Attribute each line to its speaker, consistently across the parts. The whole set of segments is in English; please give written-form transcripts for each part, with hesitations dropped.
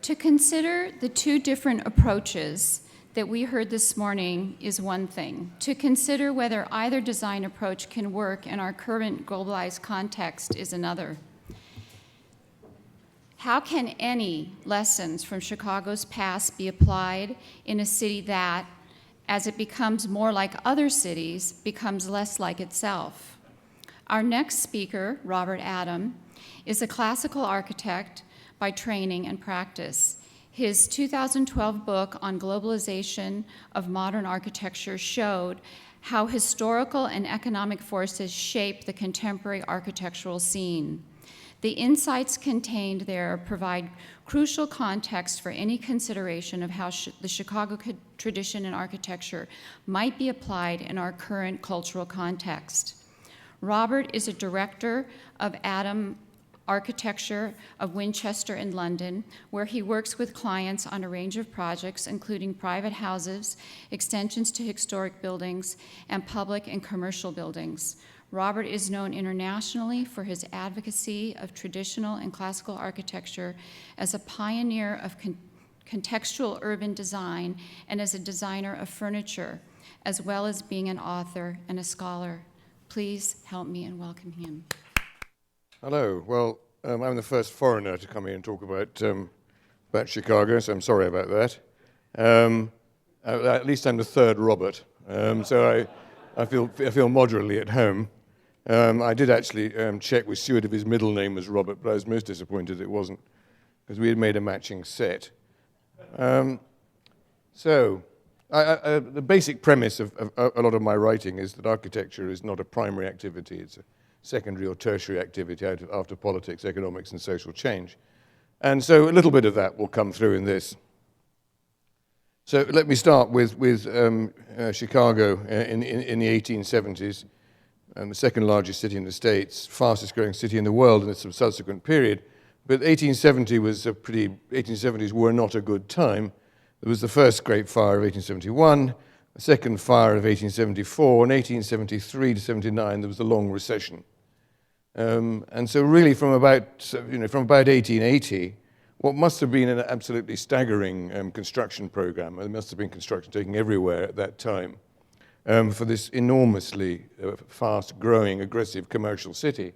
Speaker 1: To consider the two different approaches that we heard this morning is one thing. To consider whether either design approach can work in our current globalized context is another. How can any lessons from Chicago's past be applied in a city that, as it becomes more like other cities, becomes less like itself? Our next speaker, Robert Adam, is a classical architect by training and practice. His 2012 book on globalization of modern architecture showed how historical and economic forces shape the contemporary architectural scene. The insights contained there provide crucial context for any consideration of how the Chicago tradition in architecture might be applied in our current cultural context. Robert is a director of Adam Architecture of Winchester in London, where he works with clients on a range of projects, including private houses, extensions to historic buildings, and public and commercial buildings. Robert is known internationally for his advocacy of traditional and classical architecture as a pioneer of contextual urban design and as a designer of furniture, as well as being an author and a scholar. Please help me in welcoming him.
Speaker 2: Hello. Well, I'm the first foreigner to come here and talk about Chicago, so I'm sorry about that. At least I'm the third Robert, so I feel moderately at home. I did actually check with Stuart if his middle name was Robert, but I was most disappointed it wasn't, because we had made a matching set. The basic premise of a lot of my writing is that architecture is not a primary activity, it's a secondary or tertiary activity after politics, economics, and social change. And so a little bit of that will come through in this. So let me start with Chicago in the 1870s. The second largest city in the States, fastest growing city in the world in a subsequent period. But 1870s were not a good time. There was the first Great Fire of 1871, the second fire of 1874, and 1873 to 79 there was a long recession. And so really from about 1880, what must have been an absolutely staggering construction program, there must have been construction taking everywhere at that time, for this enormously fast-growing, aggressive commercial city.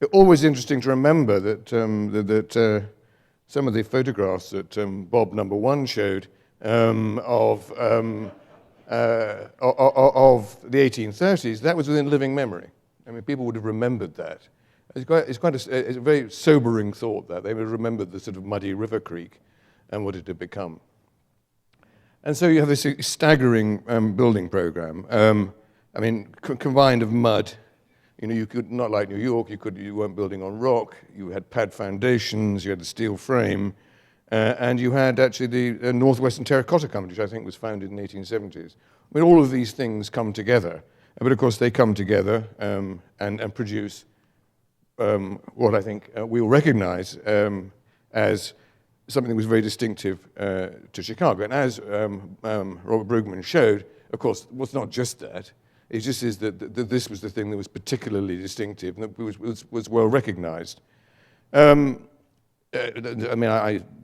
Speaker 2: It's always interesting to remember that some of the photographs that Bob number one showed of the 1830s, that was within living memory. I mean, people would have remembered that. It's a very sobering thought that they would have remembered the sort of muddy river creek and what it had become. And so you have this staggering building program. I mean, combined of mud. You know, you could, not like New York, you weren't building on rock. You had pad foundations, you had the steel frame, and you had actually the Northwestern Terracotta Company, which I think was founded in the 1870s. I mean, all of these things come together. But of course, they come together and produce what I think we'll recognize as something that was very distinctive to Chicago. And as Robert Brueggemann showed, of course, it was not just that. It just is that this was the thing that was particularly distinctive and that was well recognized. I mean,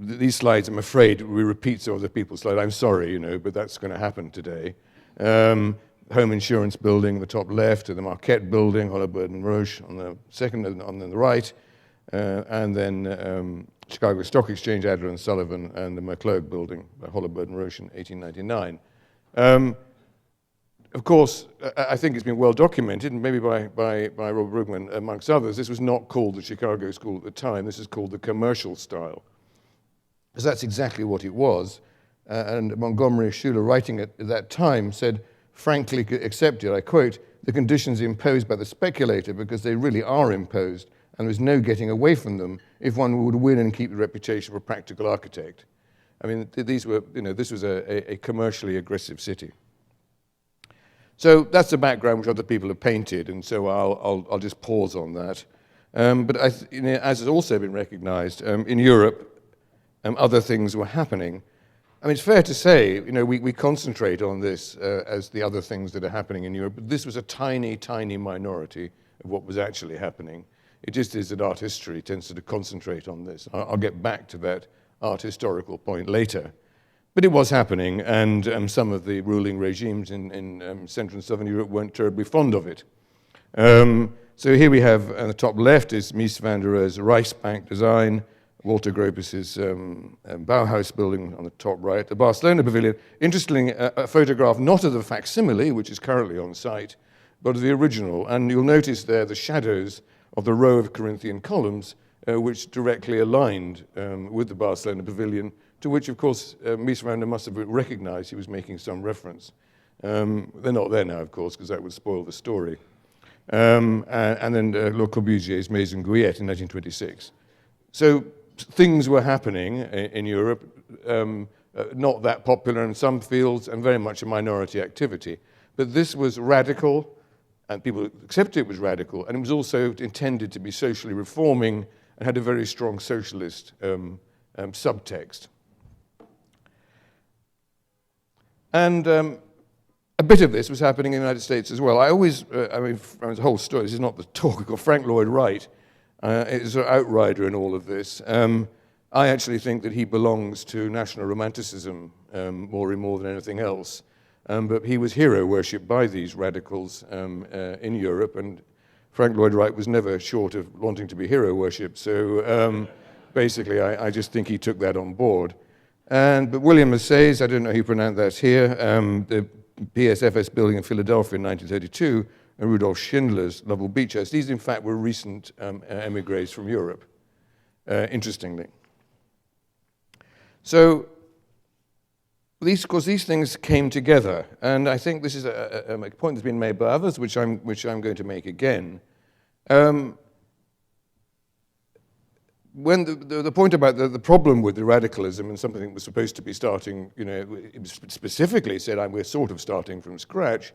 Speaker 2: these slides, I'm afraid, we repeat some of the people's slides. I'm sorry, but that's going to happen today. Home Insurance Building, the top left, the Marquette Building, Holabird & Roche on the second, on the right, and then Chicago Stock Exchange, Adler & Sullivan, and the McClurg Building by Holabird & Roche in 1899. Of course, I think it's been well documented, and maybe by Robert Brueggemann, amongst others, this was not called the Chicago School at the time. This is called the commercial style, because that's exactly what it was. And Montgomery Schuller, writing at that time, said, frankly accepted, I quote, the conditions imposed by the speculator because they really are imposed and there's no getting away from them if one would win and keep the reputation of a practical architect. I mean, this was a commercially aggressive city. So that's the background which other people have painted, and so I'll just pause on that. But as has also been recognized, in Europe, other things were happening. I mean, it's fair to say, we concentrate on this as the other things that are happening in Europe, but this was a tiny, tiny minority of what was actually happening. It just is that art history tends to concentrate on this. I'll get back to that art historical point later. But it was happening, and some of the ruling regimes in Central and Southern Europe weren't terribly fond of it. So here we have, on the top left is Mies van der Rohe's Reichsbank design, Walter Gropius's Bauhaus building on the top right, the Barcelona Pavilion. Interestingly, a photograph not of the facsimile, which is currently on site, but of the original. And you'll notice there the shadows of the row of Corinthian columns, which directly aligned with the Barcelona Pavilion, to which, of course, Mies van der must have recognized he was making some reference. They're not there now, of course, because that would spoil the story. And then Le Corbusier's Maison Guillette in 1926. So things were happening in Europe, not that popular in some fields and very much a minority activity. But this was radical, and people accepted it was radical, and it was also intended to be socially reforming and had a very strong socialist subtext. And a bit of this was happening in the United States as well. The whole story, this is not the talk, of Frank Lloyd Wright is an outrider in all of this. I actually think that he belongs to national romanticism more than anything else. But he was hero worshipped by these radicals in Europe, and Frank Lloyd Wright was never short of wanting to be hero worshipped. So basically, I just think he took that on board. But William Massey's, I don't know how you pronounce that here, the PSFS building in Philadelphia in 1932, and Rudolf Schindler's Lovell Beach House. These, in fact, were recent emigres from Europe, interestingly. So, of course, these things came together, and I think this is a point that's been made by others, which I'm going to make again. When the point about the problem with the radicalism and something that was supposed to be starting, it was specifically said we're sort of starting from scratch,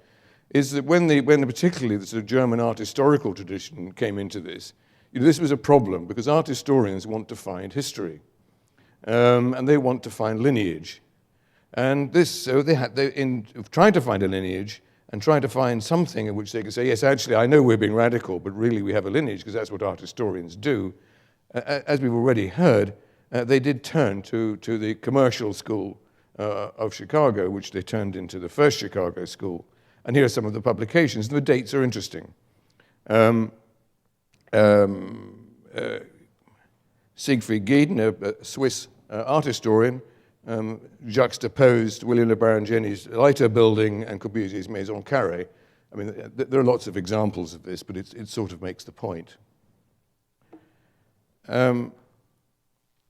Speaker 2: is that when particularly the sort of German art historical tradition came into this, this was a problem because art historians want to find history, and they want to find lineage, and in trying to find a lineage and trying to find something in which they could say, yes, actually, I know we're being radical, but really we have a lineage because that's what art historians do. As we've already heard, they did turn to the commercial school of Chicago, which they turned into the first Chicago school. And here are some of the publications. The dates are interesting. Siegfried Gieden, a Swiss art historian, juxtaposed William Le Barangeni's Leiter building and Corbusier's Maison Carrée. I mean, there are lots of examples of this, but it sort of makes the point. And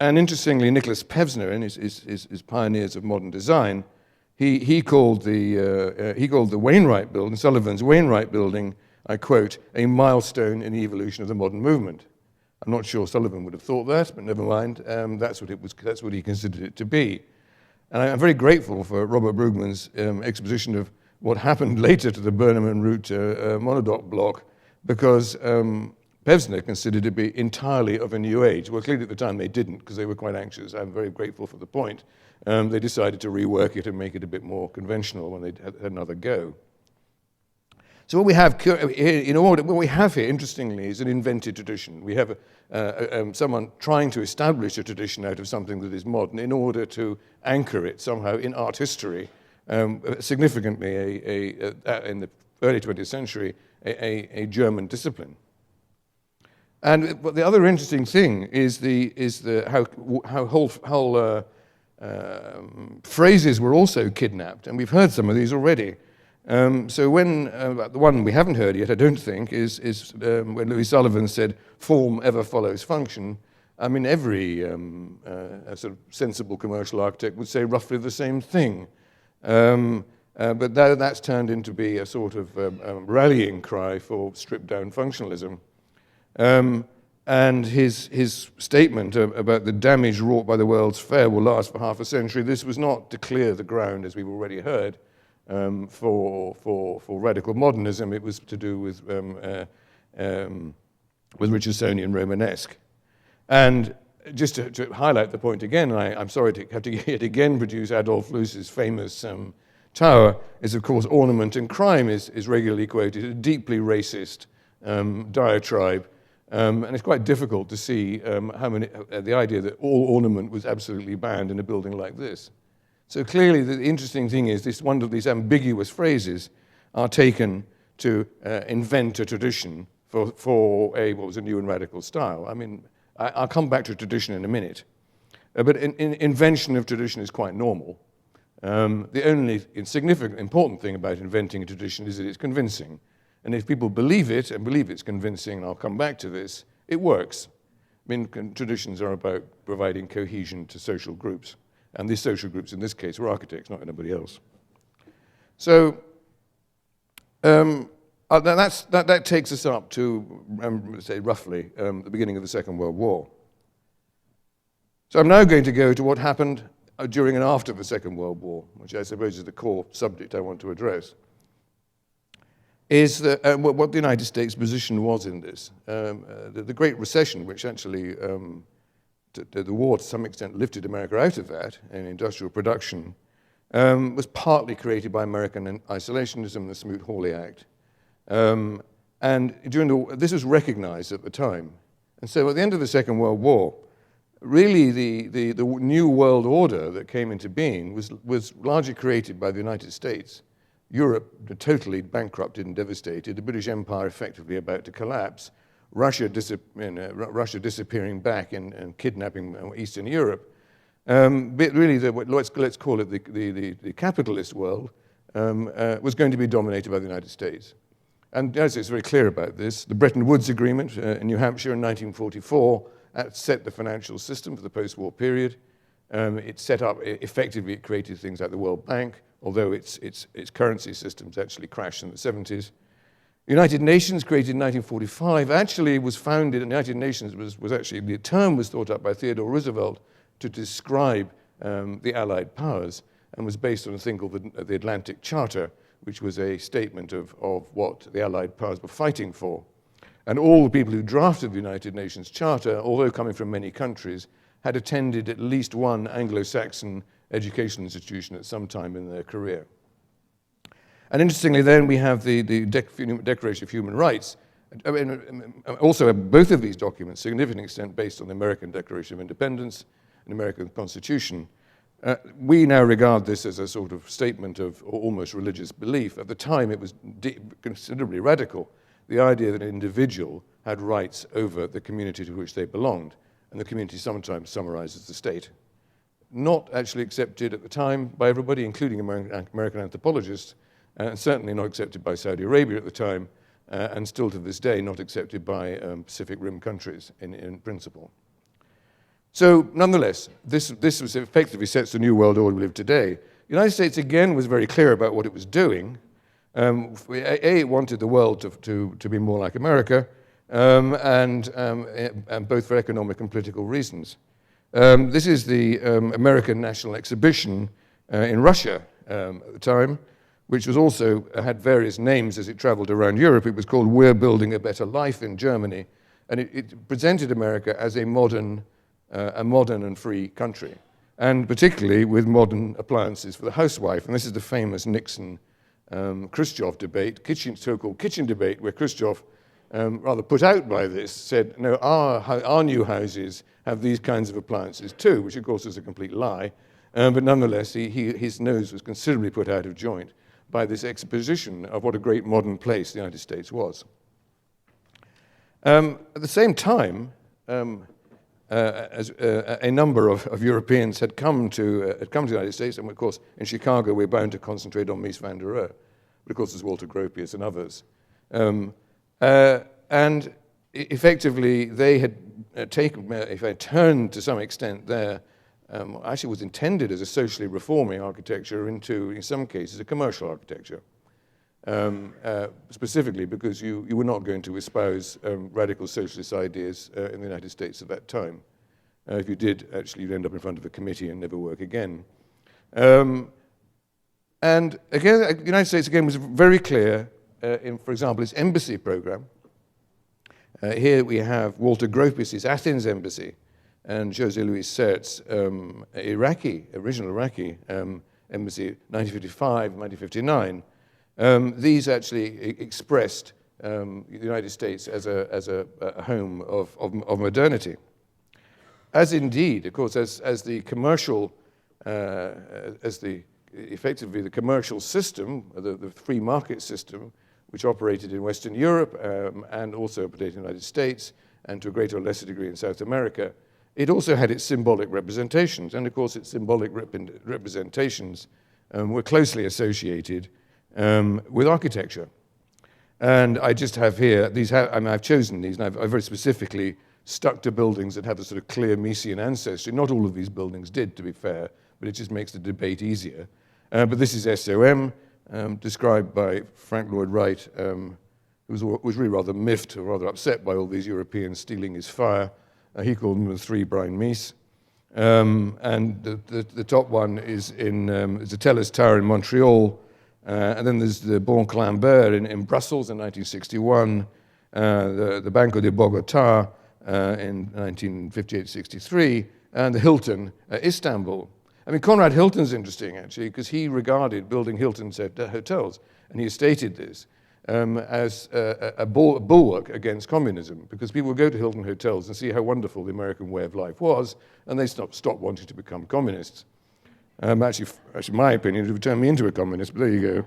Speaker 2: interestingly, Nicholas Pevsner, in his Pioneers of Modern Design, he called the Wainwright building, Sullivan's Wainwright building, I quote, a milestone in the evolution of the modern movement. I'm not sure Sullivan would have thought that, but never mind. That's what he considered it to be. And I'm very grateful for Robert Brugman's exposition of what happened later to the Burnham and Root monodoc block, because Pevsner considered it to be entirely of a new age. Well, clearly at the time they didn't, because they were quite anxious. I'm very grateful for the point. They decided to rework it and make it a bit more conventional when they had another go. So what we have here, interestingly, is an invented tradition. We have someone trying to establish a tradition out of something that is modern in order to anchor it somehow in art history. Significantly, in the early 20th century, a German discipline. And the other interesting thing is how whole phrases were also kidnapped, and we've heard some of these already. So when the one we haven't heard yet, I don't think, is when Louis Sullivan said, "Form ever follows function." I mean, every a sort of sensible commercial architect would say roughly the same thing. But that's turned into be a sort of rallying cry for stripped-down functionalism. And his statement about the damage wrought by the World's Fair will last for half a century. This was not to clear the ground, as we've already heard, for radical modernism. It was to do with Richardsonian Romanesque. And just to highlight the point again, I'm sorry to have to yet again produce Adolf Loos's famous tower, is of course ornament and crime is regularly quoted, a deeply racist diatribe And it's quite difficult to see the idea that all ornament was absolutely banned in a building like this. So clearly, the interesting thing is one of these ambiguous phrases are taken to invent a tradition for what was a new and radical style. I mean, I'll come back to tradition in a minute. But invention of tradition is quite normal. The only insignificant, important thing about inventing a tradition is that it's convincing. And if people believe it and believe it's convincing, and I'll come back to this, it works. I mean, traditions are about providing cohesion to social groups. And these social groups, in this case, were architects, not anybody else. So that takes us up to, say, roughly the beginning of the Second World War. So I'm now going to go to what happened during and after the Second World War, which I suppose is the core subject I want to address, is what the United States' position was in this. The Great Recession, which actually, the war to some extent lifted America out of that in industrial production, was partly created by American isolationism, the Smoot-Hawley Act. And this was recognized at the time. And so at the end of the Second World War, really the new world order that came into being was largely created by the United States. Europe totally bankrupted and devastated, the British Empire effectively about to collapse, Russia disappearing back and kidnapping Eastern Europe. But really, let's call it the capitalist world, was going to be dominated by the United States. And the United States is very clear about this. The Bretton Woods Agreement in New Hampshire in 1944 set the financial system for the post-war period. It set up, effectively, it created things like the World Bank, although its currency systems actually crashed in the 70s. The United Nations, created in 1945, actually was founded, and the United Nations was actually, the term was thought up by Theodore Roosevelt to describe the Allied powers, and was based on a thing called the Atlantic Charter, which was a statement of what the Allied powers were fighting for. And all the people who drafted the United Nations Charter, although coming from many countries, had attended at least one Anglo-Saxon educational institution at some time in their career. And interestingly, then we have the Declaration of Human Rights. I mean, also, both of these documents, to a significant extent, based on the American Declaration of Independence and American Constitution. We now regard this as a sort of statement of almost religious belief. At the time, it was considerably radical. The idea that an individual had rights over the community to which they belonged, and the community sometimes summarizes the state. Not actually accepted at the time by everybody, including American anthropologists, and certainly not accepted by Saudi Arabia at the time, and still to this day not accepted by Pacific Rim countries in principle. So nonetheless, this was effectively sets the new world order we live today. The United States, again, was very clear about what it was doing. It wanted the world to be more like America, and both for economic and political reasons. This is the American National Exhibition in Russia at the time, which was also had various names as it traveled around Europe. It was called We're Building a Better Life in Germany, and it presented America as a modern and free country, and particularly with modern appliances for the housewife. And this is the famous Nixon-Khrushchev debate, so-called kitchen debate, where Khrushchev, rather put out by this, said, no, our new houses have these kinds of appliances too, which of course is a complete lie. But nonetheless, his nose was considerably put out of joint by this exposition of what a great modern place the United States was. At the same time, as a number of Europeans had come to the United States, and of course in Chicago we're bound to concentrate on Mies van der Rohe, but of course there's Walter Gropius and others. And effectively they had turned to some extent there, actually was intended as a socially reforming architecture into, in some cases, a commercial architecture. Specifically because you were not going to espouse radical socialist ideas in the United States at that time. If you did, actually, you'd end up in front of a committee and never work again. And again, the United States, again, was very clear in, for example, its embassy program. Here we have Walter Gropius's Athens embassy and José Luis Sert's original Iraqi embassy, 1955, 1959. These actually expressed the United States as a home of modernity. As indeed, of course, as the commercial, effectively the commercial system, the free market system, which operated in Western Europe and also operated in the United States and to a greater or lesser degree in South America, it also had its symbolic representations. And of course, its symbolic representations were closely associated with architecture. And I just have here, I've chosen these, and I've very specifically stuck to buildings that have a sort of clear Miesian ancestry. Not all of these buildings did, to be fair, but it just makes the debate easier. But this is SOM, described by Frank Lloyd Wright, who was really rather miffed or rather upset by all these Europeans stealing his fire. He called them the three Brian Mies. And the top one is the Tellus Tower in Montreal. And then there's the Bon Clambert in Brussels in 1961, the Banco de Bogotá in 1958-63, and the Hilton, Istanbul. I mean, Conrad Hilton's interesting, actually, because he regarded building Hilton hotels, and he stated this as a bulwark against communism, because people would go to Hilton hotels and see how wonderful the American way of life was, and they stopped wanting to become communists. Actually, my opinion, it would turn me into a communist, but there you go.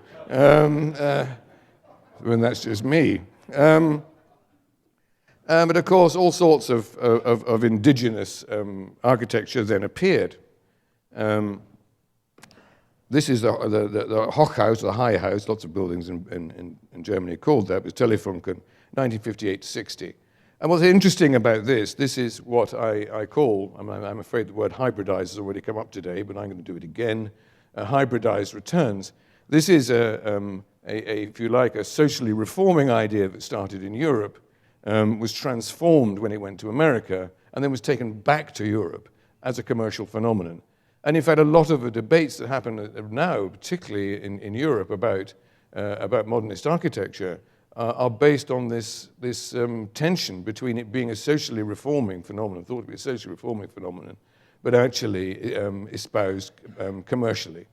Speaker 2: And that's just me. But of course, all sorts of indigenous architecture then appeared. This is the Hochhaus, the high house. Lots of buildings in Germany called that. It was Telefunken, 1958-60. And what's interesting about this is what I call, I'm afraid the word hybridized has already come up today, but I'm going to do it again, hybridized returns. This is, if you like, a socially reforming idea that started in Europe, was transformed when it went to America, and then was taken back to Europe as a commercial phenomenon. And in fact, a lot of the debates that happen now, particularly in Europe, about modernist architecture, are based on this tension between it being a socially reforming phenomenon, thought to be a socially reforming phenomenon, but actually espoused commercially.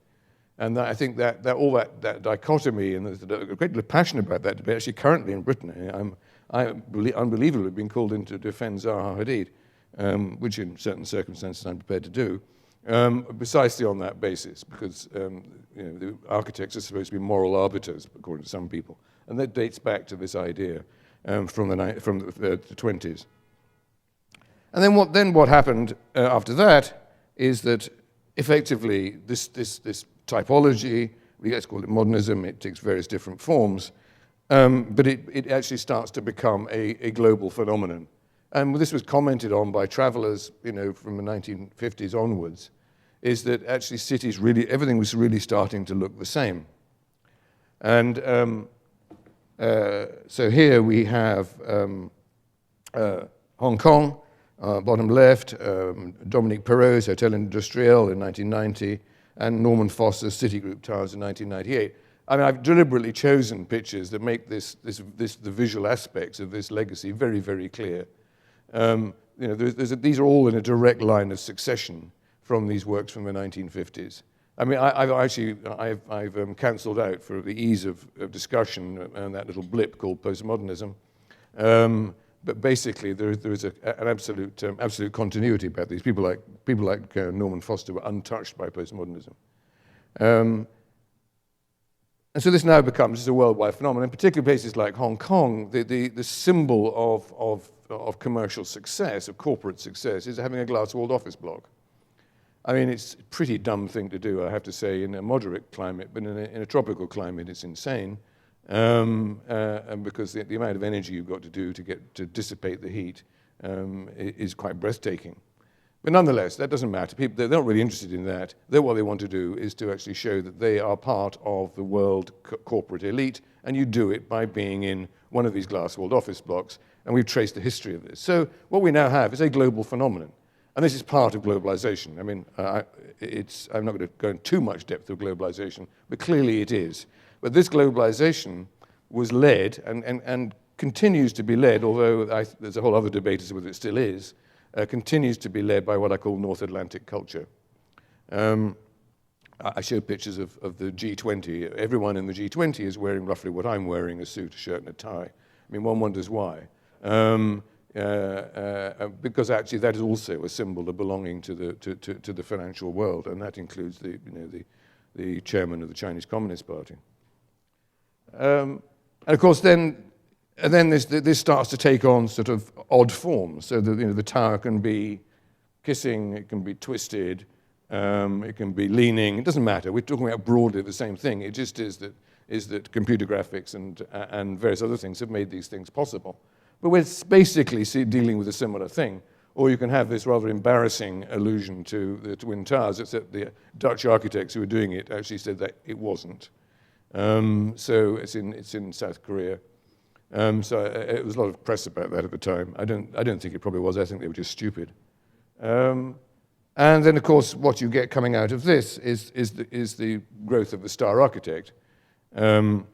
Speaker 2: And I think that all that dichotomy, and there's a great deal of passion about that debate, actually currently in Britain. I'm unbelievably being called in to defend Zaha Hadid, which in certain circumstances I'm prepared to do, precisely on that basis, because the architects are supposed to be moral arbiters, according to some people. And that dates back to this idea from the 20s. And then what happened after that is that effectively this typology, let's call it modernism, it takes various different forms, but it actually starts to become a global phenomenon. And this was commented on by travelers, from the 1950s onwards, is that actually cities everything was really starting to look the same. And so here we have Hong Kong, bottom left, Dominique Perrault's Hotel Industriel in 1990, and Norman Foster's Citigroup Towers in 1998. I mean, I've deliberately chosen pictures that make the visual aspects of this legacy very, very clear. These are all in a direct line of succession from these works from the 1950s. I mean, I've cancelled out for the ease of discussion that little blip called postmodernism. But basically, there is an absolute continuity about these. People like Norman Foster were untouched by postmodernism. And so this now becomes a worldwide phenomenon. In particular places like Hong Kong, the symbol of commercial success, of corporate success, is having a glass-walled office block. I mean, it's a pretty dumb thing to do, I have to say, in a moderate climate, but in a tropical climate, it's insane. And because the amount of energy you've got to do to dissipate the heat is quite breathtaking. But nonetheless, that doesn't matter. People, they're not really interested in that. What they want to do is to actually show that they are part of the world corporate elite, and you do it by being in one of these glass-walled office blocks, and we've traced the history of this. So what we now have is a global phenomenon, and this is part of globalization. I mean, I'm not going to go into too much depth of globalization, but clearly it is. But this globalization was led, and continues to be led, although there's a whole other debate as to whether it still is, continues to be led by what I call North Atlantic culture. I show pictures of the G20. Everyone in the G20 is wearing roughly what I'm wearing, a suit, a shirt, and a tie. I mean, one wonders why. Because actually that is also a symbol of belonging to the financial world, and that includes the chairman of the Chinese Communist Party. And of course, then this starts to take on sort of odd forms. So the tower can be kissing, it can be twisted, it can be leaning. It doesn't matter. We're talking about broadly the same thing. It just is that computer graphics and various other things have made these things possible. But we're basically dealing with a similar thing. Or you can have this rather embarrassing allusion to the Twin Towers, except the Dutch architects who were doing it actually said that it wasn't. So it's in South Korea. So it was a lot of press about that at the time. I don't think it probably was. I think they were just stupid. And then, of course, what you get coming out of this is the growth of the star architect. And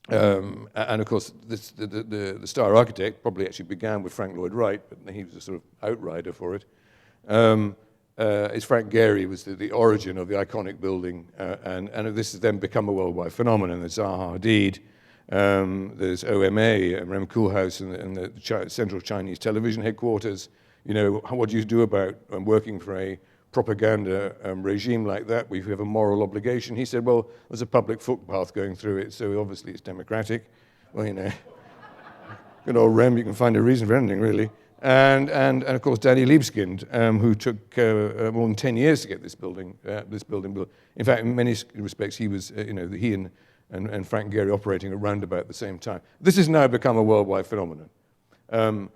Speaker 2: of course, the star architect probably actually began with Frank Lloyd Wright, but he was a sort of outrider for it. Is Frank Gehry was the origin of the iconic building, and this has then become a worldwide phenomenon. There's Zaha Hadid, there's OMA, and Rem Koolhaas, and the Central Chinese Television headquarters. You know, what do you do about working for a propaganda regime like that? We have a moral obligation. He said, well, there's a public footpath going through it, so obviously it's democratic. Well, you know, good old Rem, you can find a reason for anything, really. And of course, Danny Libeskind, who took more than 10 years to get this building built. In fact, in many respects, he was, he and Frank Gehry operating around about the same time. This has now become a worldwide phenomenon. In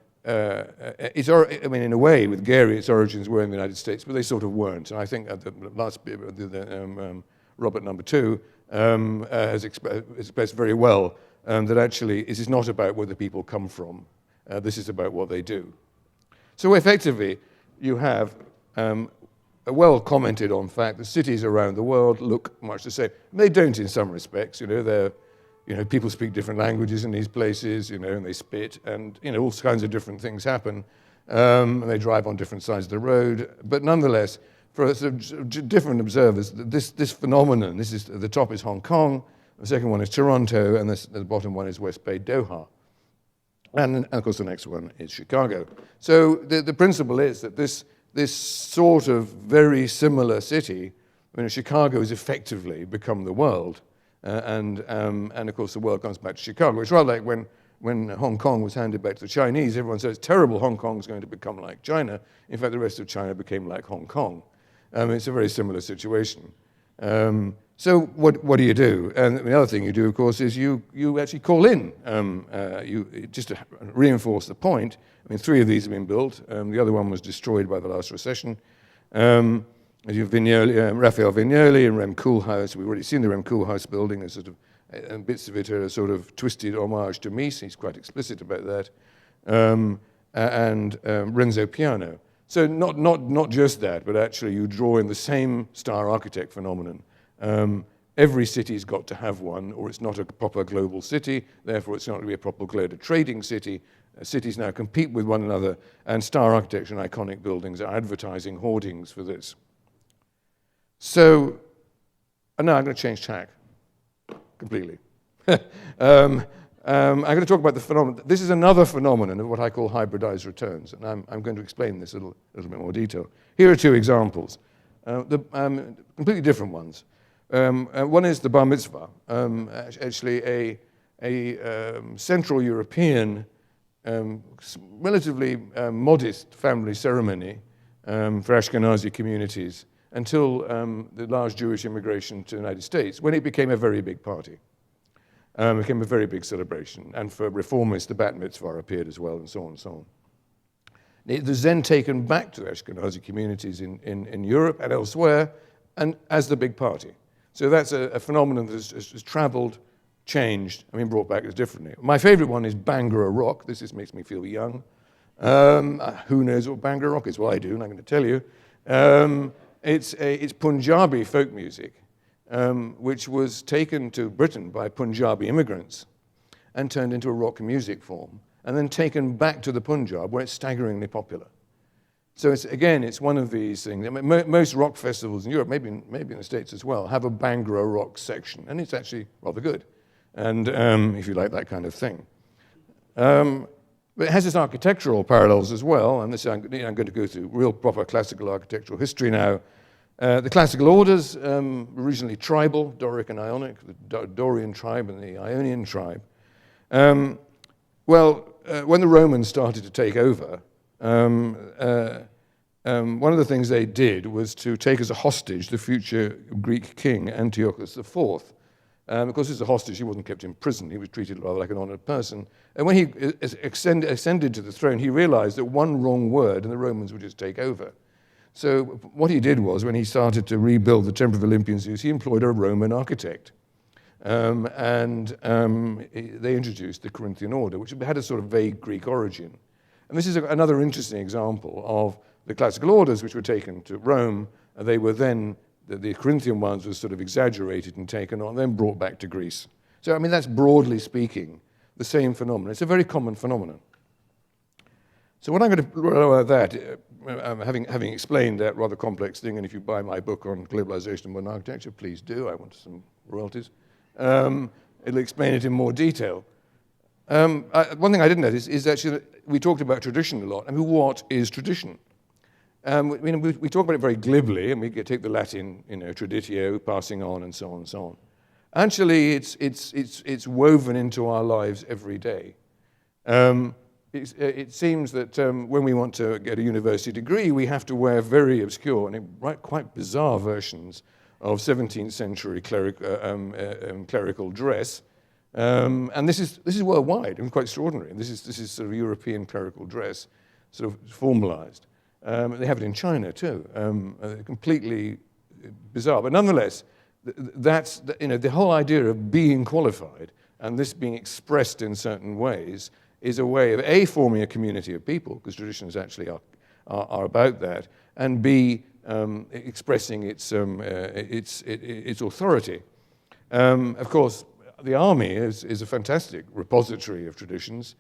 Speaker 2: a way, with Gehry, its origins were in the United States, but they sort of weren't. And I think the last bit, Robert number 2, has expressed very well that actually this is not about where the people come from. This is about what they do. So effectively, you have a well-commented on fact that cities around the world look much the same. They don't in some respects. People speak different languages in these places, and they spit, and all kinds of different things happen. And they drive on different sides of the road. But nonetheless, for different observers, this phenomenon, the top is Hong Kong, the second one is Toronto, and the bottom one is West Bay Doha. And of course, the next one is Chicago. So the principle is that this sort of very similar city, Chicago has effectively become the world. And of course, the world comes back to Chicago. It's rather like when Hong Kong was handed back to the Chinese, everyone said, it's terrible, Hong Kong is going to become like China. In fact, the rest of China became like Hong Kong. It's a very similar situation. So what do you do? And the other thing you do, of course, is you actually call in, just to reinforce the point. 3 of these have been built. The other one was destroyed by the last recession. Raphael Vignoli and Rem Koolhaas. We've already seen the Rem Koolhaas building, and bits of it are a sort of twisted homage to Mies. He's quite explicit about that. And Renzo Piano. So not just that, but actually you draw in the same star architect phenomenon. Every city's got to have one, or it's not a proper global city. Therefore, it's not going to be a proper global trading city. Cities now compete with one another, and star architecture and iconic buildings are advertising hoardings for this. So, now I'm going to change tack completely. I'm going to talk about the phenomenon. This is another phenomenon of what I call hybridized returns, and I'm going to explain this in a little bit more detail. Here are 2 examples, completely different ones. One is the bar mitzvah, actually a Central European, relatively modest family ceremony for Ashkenazi communities until the large Jewish immigration to the United States, when it became a very big party. It became a very big celebration. And for reformists, the bat mitzvah appeared as well, and so on and so on. It was then taken back to the Ashkenazi communities in Europe and elsewhere, and as the big party. So that's a phenomenon that has traveled, changed, brought back as differently. My favorite one is Bhangra Rock. This just makes me feel young. Who knows what Bhangra Rock is? Well, I do, and I'm going to tell you. It's Punjabi folk music, which was taken to Britain by Punjabi immigrants and turned into a rock music form, and then taken back to the Punjab, where it's staggeringly popular. So it's one of these things. Most rock festivals in Europe, maybe in the States as well, have a Bhangra rock section, and it's actually rather good. And if you like that kind of thing. But it has its architectural parallels as well, and I'm going to go through real proper classical architectural history now. The classical orders, originally tribal, Doric and Ionic, the Dorian tribe and the Ionian tribe. When the Romans started to take over, one of the things they did was to take as a hostage the future Greek king, Antiochus IV. Of course, as a hostage, he wasn't kept in prison. He was treated rather like an honored person. And when he ascended to the throne, he realized that one wrong word and the Romans would just take over. So what he did was, when he started to rebuild the Temple of Olympian Zeus, he employed a Roman architect. They introduced the Corinthian order, which had a sort of vague Greek origin. And this is another interesting example of the classical orders which were taken to Rome. They were then, the Corinthian ones were sort of exaggerated and taken on, then brought back to Greece. So, I mean, that's broadly speaking the same phenomenon. It's a very common phenomenon. So what I'm going to roll out that, having explained that rather complex thing, and if you buy my book on globalization and modern architecture, please do. I want some royalties. It'll explain it in more detail. One thing I didn't notice is actually that we talked about tradition a lot. I mean, what is tradition? We talk about it very glibly, and we take the Latin, traditio, passing on, and so on and so on. Actually, it's woven into our lives every day. It seems that when we want to get a university degree, we have to wear very obscure and quite bizarre versions of 17th century clerical dress. And this is worldwide and quite extraordinary. This is sort of European clerical dress, sort of formalized. They have it in China too, completely bizarre. But nonetheless, that's the whole idea of being qualified and this being expressed in certain ways is a way of A, forming a community of people, because traditions actually are about that, and B, expressing its authority. Of course, the army is a fantastic repository of traditions.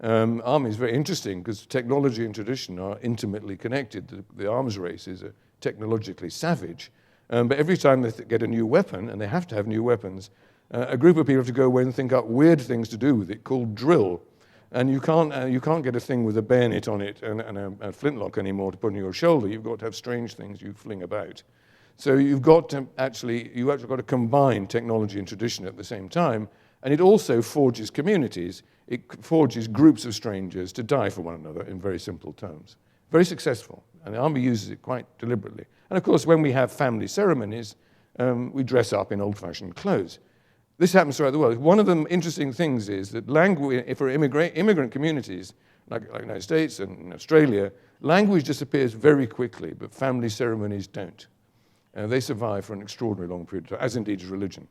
Speaker 2: Army is very interesting because technology and tradition are intimately connected. The arms race is technologically savage. But every time they get a new weapon, and they have to have new weapons, a group of people have to go away and think up weird things to do with it called drill. And you can't get a thing with a bayonet on it and a flintlock anymore to put on your shoulder. You've got to have strange things you fling about. So you've actually got to combine technology and tradition at the same time. And it also forges communities. It forges groups of strangers to die for one another in very simple terms. Very successful. And the army uses it quite deliberately. And of course, when we have family ceremonies, we dress up in old-fashioned clothes. This happens throughout the world. One of the interesting things is that language, for immigrant communities, like the United States and Australia, language disappears very quickly, but family ceremonies don't. They survive for an extraordinarily long period of time, as indeed is religion.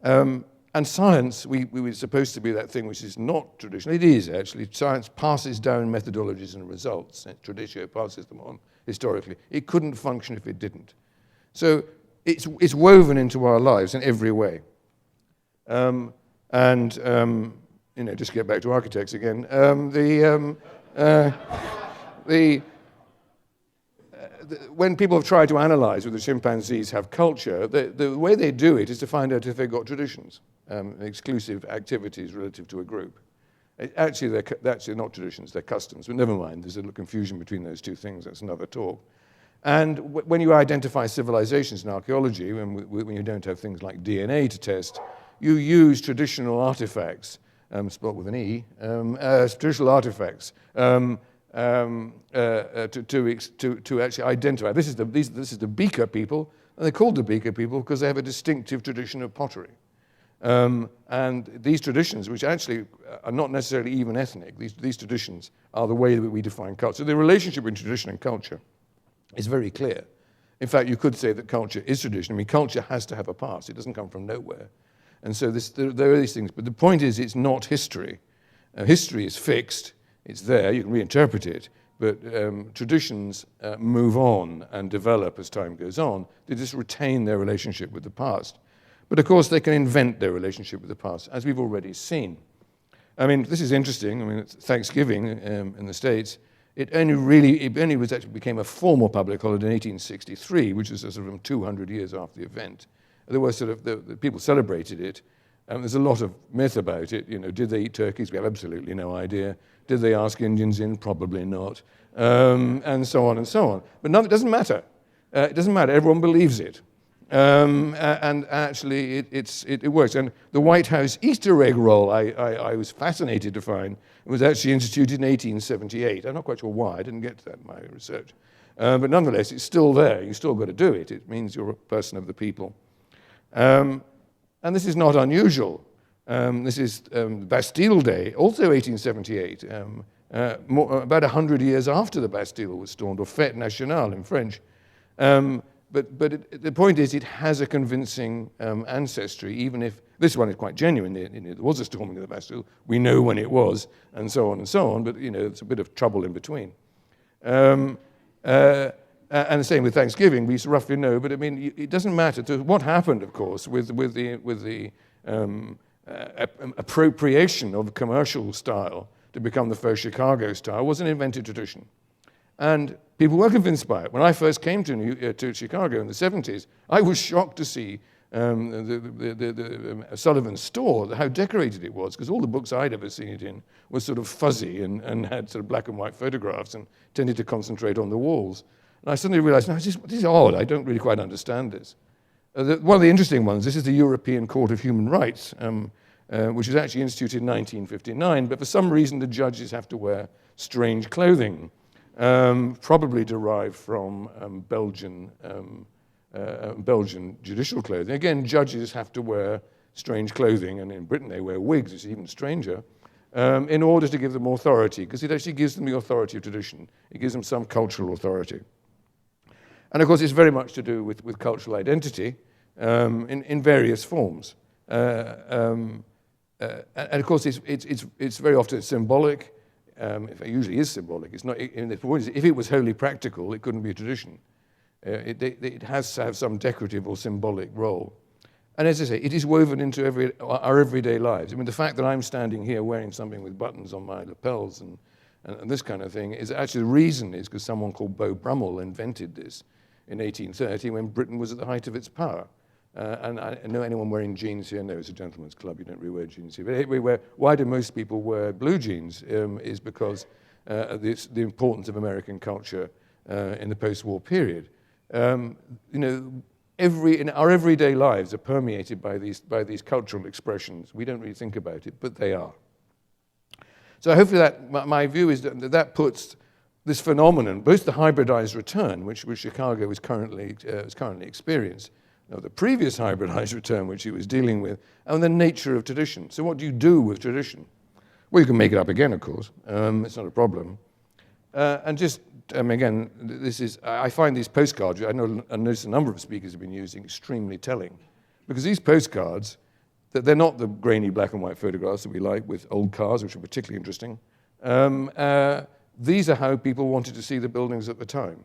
Speaker 2: And science, we were supposed to be that thing which is not traditional. It is, actually. Science passes down methodologies and results. Traditio passes them on historically. It couldn't function if it didn't. So it's woven into our lives in every way. Just to get back to architects again, when people have tried to analyze whether chimpanzees have culture, the way they do it is to find out if they've got traditions, exclusive activities relative to a group. Actually, they're not traditions, they're customs, but never mind, there's a little confusion between those two things, that's another talk. And when you identify civilizations in archaeology, when you don't have things like DNA to test, you use traditional artifacts, spelled with an E, traditional artifacts, to actually identify. This is the Beaker people, and they're called the Beaker people because they have a distinctive tradition of pottery. And these traditions, which actually are not necessarily even ethnic, these traditions are the way that we define culture. So the relationship between tradition and culture is very clear. In fact, you could say that culture is tradition. I mean, culture has to have a past. It doesn't come from nowhere. And so there are these things. But the point is, it's not history. History is fixed. It's there. You can reinterpret it. But traditions move on and develop as time goes on. They just retain their relationship with the past. But of course, they can invent their relationship with the past, as we've already seen. I mean, this is interesting. I mean, it's Thanksgiving in the States. It only became a formal public holiday in 1863, which is sort of 200 years after the event. There were the people celebrated it, There's a lot of myth about it. Did they eat turkeys? We have absolutely no idea. Did they ask Indians in? Probably not. And so on and so on. But it doesn't matter. It doesn't matter. Everyone believes it. And actually, it works. And the White House Easter egg roll, I was fascinated to find, was actually instituted in 1878. I'm not quite sure why. I didn't get to that in my research. But nonetheless, it's still there. You've still got to do it. It means you're a person of the people. And this is not unusual. This is Bastille Day, also 1878, about 100 years after the Bastille was stormed, or Fête Nationale in French. But the point is, it has a convincing ancestry, even if this one is quite genuine. There was a storming of the Bastille. We know when it was, and so on, but it's a bit of trouble in between. And the same with Thanksgiving, we roughly know, but I mean, it doesn't matter. What happened, of course, with the appropriation of commercial style to become the first Chicago style was an invented tradition. And people were convinced by it. When I first came to Chicago in the 70s, I was shocked to see the Sullivan store, how decorated it was, because all the books I'd ever seen it in were sort of fuzzy and had sort of black and white photographs and tended to concentrate on the walls. And I suddenly realized, no, this is odd. I don't really quite understand this. One of the interesting ones, this is the European Court of Human Rights, which was actually instituted in 1959, but for some reason the judges have to wear strange clothing, probably derived from Belgian judicial clothing. Again, judges have to wear strange clothing, and in Britain they wear wigs, it's even stranger, in order to give them authority, because it actually gives them the authority of tradition. It gives them some cultural authority. And of course, it's very much to do with cultural identity in various forms. And of course, it's very often symbolic. It usually is symbolic. It's not. If it was wholly practical, it couldn't be a tradition. It has to have some decorative or symbolic role. And as I say, it is woven into our everyday lives. I mean, the fact that I'm standing here wearing something with buttons on my lapels and this kind of thing is actually the reason is because someone called Beau Brummel invented this in 1830 when Britain was at the height of its power. And I know anyone wearing jeans here? No, it's a gentleman's club. You don't really wear jeans here. But why do most people wear blue jeans? Is because the importance of American culture in the post-war period. In our everyday lives are permeated by these cultural expressions. We don't really think about it, but they are. So hopefully that my view is that puts this phenomenon, both the hybridized return, which Chicago is currently experienced, the previous hybridized return, which he was dealing with, and the nature of tradition. So what do you do with tradition? Well, you can make it up again, of course. It's not a problem. And just, again, I find these postcards, I notice a number of speakers have been using, extremely telling. Because these postcards, they're not the grainy black and white photographs that we like with old cars, which are particularly interesting. These are how people wanted to see the buildings at the time.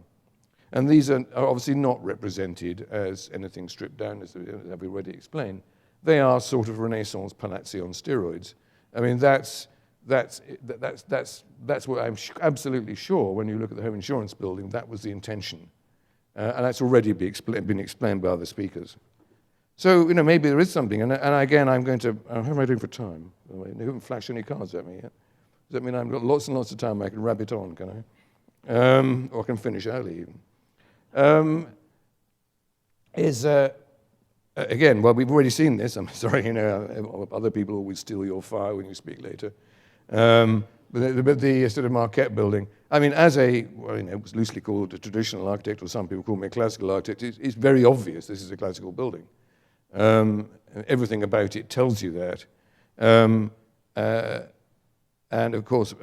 Speaker 2: And these are obviously not represented as anything stripped down, as I've already explained. They are sort of Renaissance palazzi on steroids. I mean, that's what I'm absolutely sure when you look at the home insurance building, that was the intention. And that's already been explained by other speakers. So, maybe there is something. And again, I'm going to, how am I doing for time? They haven't flashed any cards at me yet. Does that mean I've got lots and lots of time I can rabbit on, can I? Or I can finish early even. Again, well, we've already seen this. I'm sorry, other people always steal your fire when you speak later. But the sort of Marquette building, I mean, it was loosely called a traditional architect, or some people call me a classical architect, it's very obvious this is a classical building. Everything about it tells you that. And of course,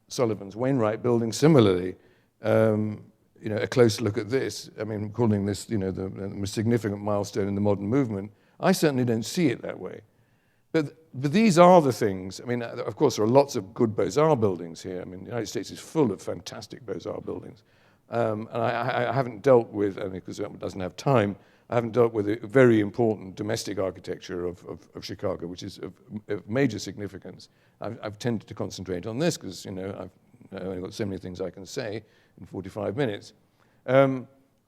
Speaker 2: Sullivan's Wainwright building, similarly, a close look at this, I mean, calling this, the most significant milestone in the modern movement, I certainly don't see it that way. But these are the things, I mean, of course, there are lots of good Beaux-Arts buildings here. I mean, the United States is full of fantastic Beaux-Arts buildings. And I haven't dealt with, because it doesn't have time, I haven't dealt with a very important domestic architecture of Chicago, which is of major significance. I've tended to concentrate on this because, I've only got so many things I can say in 45 minutes.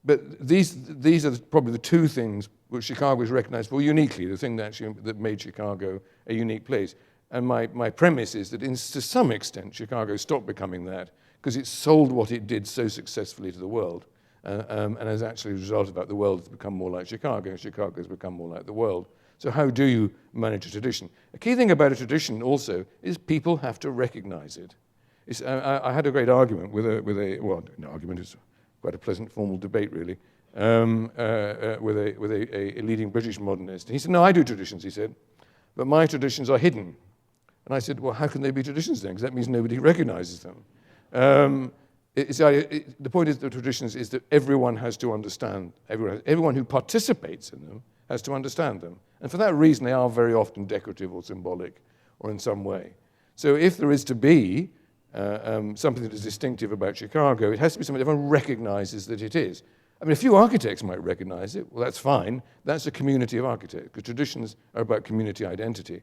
Speaker 2: but these are probably the two things which Chicago is recognized for uniquely, the thing that made Chicago a unique place. And my premise is that to some extent, Chicago stopped becoming that because it sold what it did so successfully to the world. And as actually a result of that, the world has become more like Chicago, and Chicago has become more like the world. So how do you manage a tradition? A key thing about a tradition also is people have to recognize it. I had a great argument with an argument is quite a pleasant formal debate really, with a leading British modernist. He said, no, I do traditions, he said, but my traditions are hidden. And I said, well, how can they be traditions then? Because that means nobody recognizes them. The point of the traditions is that everyone has to understand, everyone who participates in them has to understand them. And for that reason, they are very often decorative or symbolic or in some way. So if there is to be something that is distinctive about Chicago, it has to be something everyone recognizes that it is. I mean, a few architects might recognize it. Well, that's fine. That's a community of architects, because traditions are about community identity.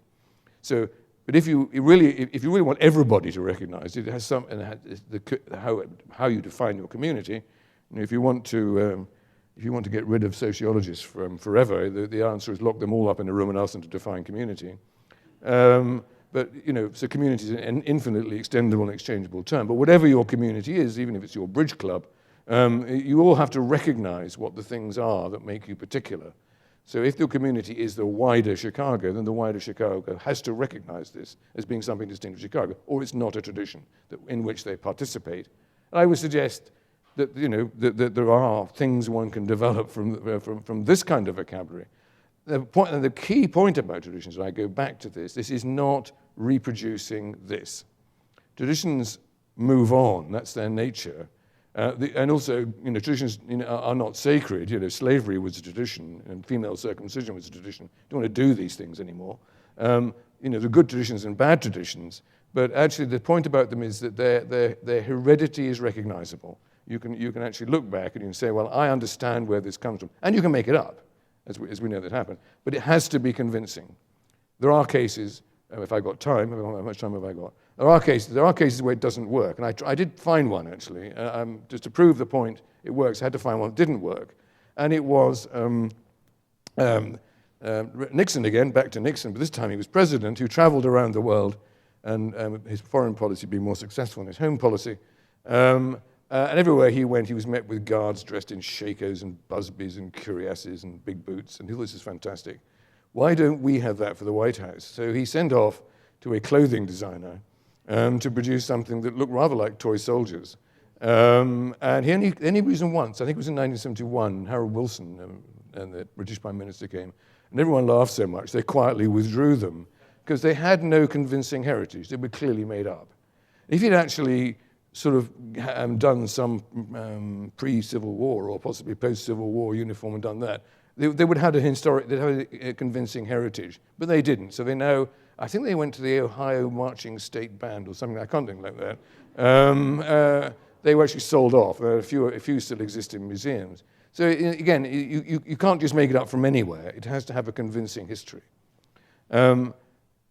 Speaker 2: So, but if you really want everybody to recognize it, it has some, and how you define your community. You know, if you want to get rid of sociologists from forever, the answer is lock them all up in a room and ask them to define community. But, you know, so community is an infinitely extendable and exchangeable term. But whatever your community is, even if it's your bridge club, you all have to recognize what the things are that make you particular. So if your community is the wider Chicago, then the wider Chicago has to recognize this as being something distinct from Chicago, or it's not a tradition in which they participate. And I would suggest that, you know, that there are things one can develop from this kind of vocabulary. The key point about traditions, and I go back to this is not reproducing this. Traditions move on, that's their nature. And also, you know, traditions are not sacred. You know, slavery was a tradition, and female circumcision was a tradition. You don't want to do these things anymore. You know, there are good traditions and bad traditions, but actually the point about them is that their heredity is recognizable. You can actually look back and you can say, well, I understand where this comes from. And you can make it up, as we know that happened. But it has to be convincing. There are cases, if I got time, how much time have I got? There are cases where it doesn't work. And I did find one, actually. Just to prove the point it works, I had to find one that didn't work. And it was Nixon again, back to Nixon, but this time he was president, who traveled around the world, and his foreign policy being more successful than his home policy. And everywhere he went, he was met with guards dressed in shakos and busbies and cuirasses and big boots, and he thought, this is fantastic. Why don't we have that for the White House? So he sent off to a clothing designer to produce something that looked rather like toy soldiers. And he only used them once. I think it was in 1971. Harold Wilson, and the British Prime Minister, came. And everyone laughed so much, they quietly withdrew them because they had no convincing heritage. They were clearly made up. If he'd actually sort of done some pre-Civil War or possibly post-Civil War uniform and done that, they would have they'd have a convincing heritage, but they didn't. So they now, I think they went to the Ohio Marching State Band or something, I can't think like that. They were actually sold off. A few still exist in museums. So again, you can't just make it up from anywhere. It has to have a convincing history.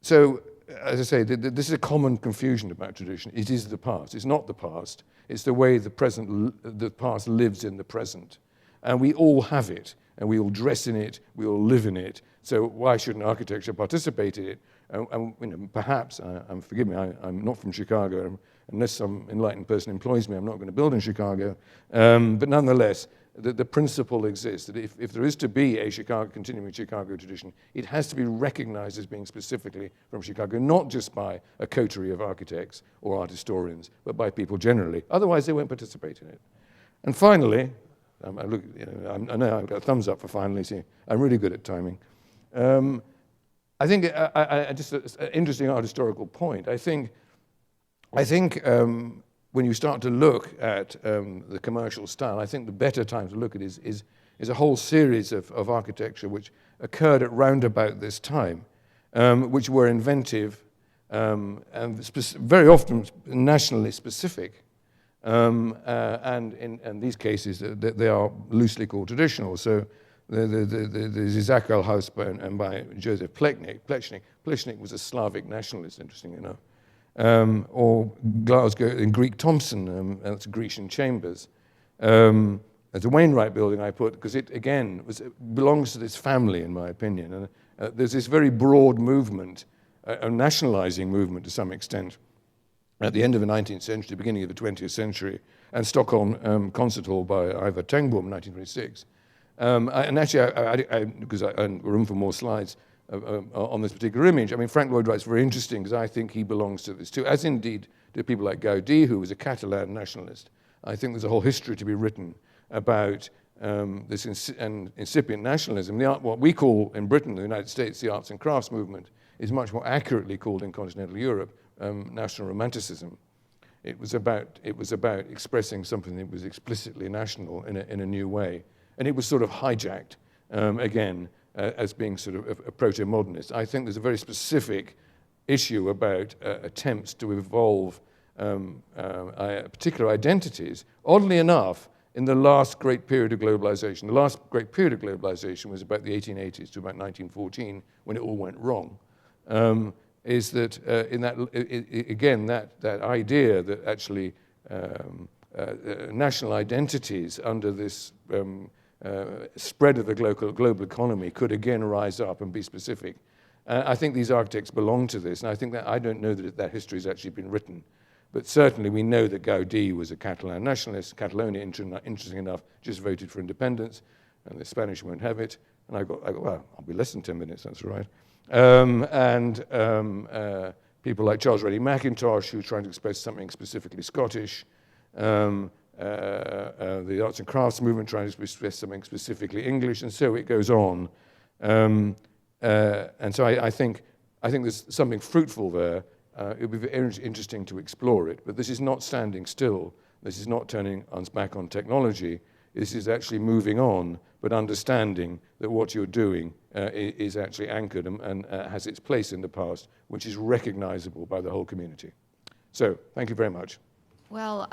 Speaker 2: So, as I say, this is a common confusion about tradition. It is the past. It's not the past. It's the way the past lives in the present. And we all have it. And we all dress in it, we all live in it. So why shouldn't architecture participate in it? And you know, perhaps, forgive me, I'm not from Chicago. Unless some enlightened person employs me, I'm not going to build in Chicago. But nonetheless, the principle exists that if there is to be a continuing Chicago tradition, it has to be recognized as being specifically from Chicago, not just by a coterie of architects or art historians, but by people generally. Otherwise, they won't participate in it. And finally, I know I've got a thumbs up for finally. See, I'm really good at timing. I think just an interesting art historical point. I think when you start to look at the commercial style, I think the better time to look at is a whole series of architecture which occurred at round about this time, which were inventive and very often nationally specific. And in these cases, they are loosely called traditional. So the Zizakal house by Joseph Plečnik. Plečnik was a Slavic nationalist, interestingly enough. Or Glasgow in Greek Thompson, that's Grecian Chambers. As a Wainwright building, I put, because it, again, belongs to this family, in my opinion. And there's this very broad movement, a nationalizing movement to some extent, at the end of the 19th century, beginning of the 20th century, and Stockholm Concert Hall by Ivar Tengbom, 1926. And actually, because I room for more slides on this particular image, I mean, Frank Lloyd Wright's very interesting, because I think he belongs to this too, as indeed do people like Gaudí, who was a Catalan nationalist. I think there's a whole history to be written about this incipient nationalism. What we call in Britain, the United States, the arts and crafts movement, is much more accurately called in continental Europe national romanticism. It was about expressing something that was explicitly national in a new way, and it was sort of hijacked again as being sort of a proto-modernist. I think there's a very specific issue about attempts to evolve particular identities. Oddly enough, in the last great period of globalization, the last great period of globalization was about the 1880s to about 1914, when it all went wrong. Is that in that again that idea that actually national identities under this spread of the global economy could again rise up and be specific. I think these architects belong to this, and I think that I don't know that history has actually been written. But certainly we know that Gaudí was a Catalan nationalist. Catalonia, interesting enough, just voted for independence, and the Spanish won't have it. And I got well, I'll be less than 10 minutes, that's all right. People like Charles Reddy Mackintosh, who were trying to express something specifically Scottish. The arts and crafts movement trying to express something specifically English, and so it goes on. And so I think there's something fruitful there. It would be very interesting to explore it, but this is not standing still. This is not turning us back on technology. This is actually moving on, but understanding that what you're doing is actually anchored and has its place in the past, which is recognizable by the whole community. So, thank you very much.
Speaker 1: Well,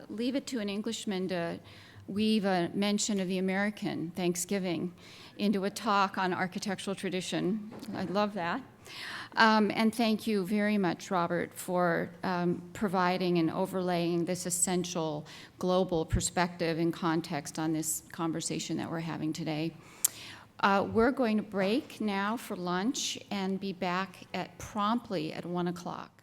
Speaker 1: leave it to an Englishman to weave a mention of the American Thanksgiving into a talk on architectural tradition. I love that. And thank you very much, Robert, for providing and overlaying this essential global perspective and context on this conversation that we're having today. We're going to break now for lunch and be back promptly at 1 o'clock.